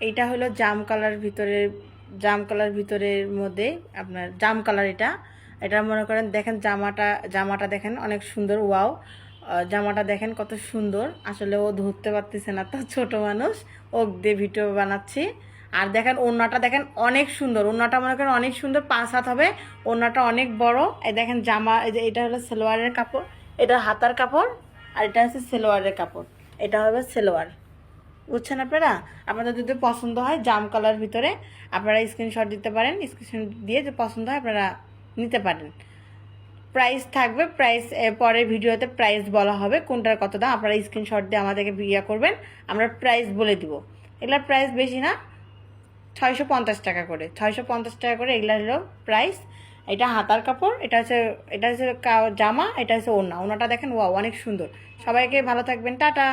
এইটা হলো জাম কালার ভিতরের মধ্যে আপনার জাম কালার। এটা মনে করেন দেখেন জামাটা দেখেন অনেক সুন্দর। ওয়াও, জামাটা দেখেন কত সুন্দর। আসলে ও ধরতে পারতেছে না, তো ছোট মানুষ, ও দিয়ে ভিডিও বানাচ্ছি। আর দেখেন ওড়নাটা দেখেন অনেক সুন্দর। ওড়নাটা মনে করেন অনেক সুন্দর, 5 হাত হবে। ওড়নাটা অনেক বড়। এই দেখেন জামা, এই যে এটা হলো সালোয়ারের কাপড়, এটা হাতার কাপড়, আর এটা হচ্ছে সালোয়ারের কাপড়। এটা হবে সালোয়ার। বুঝছেন আপনারা? আপনাদের যদি পছন্দ হয় জাম কালার ভিতরে, আপনারা স্ক্রিনশট দিতে পারেন। স্ক্রিনশট দিয়ে যে পছন্দ হয় আপনারা নিতে পারেন। প্রাইস থাকবে, প্রাইস পরের ভিডিওতে প্রাইস বলা হবে কোনটার কত দাম। আপনারা স্ক্রিনশট দিয়ে আমাদেরকে ইয়া করবেন, আমরা প্রাইস বলে দিব। এগুলোর প্রাইস বেশি না, 650 টাকা করে, 650 টাকা করে এগুলো হলো প্রাইস। এটা হাতার কাপড়, এটা হচ্ছে জামা, এটা হচ্ছে ওড়না। ওড়নাটা দেখেন ওয়াও অনেক সুন্দর। সবাইকে ভালো থাকবেন, টাটা।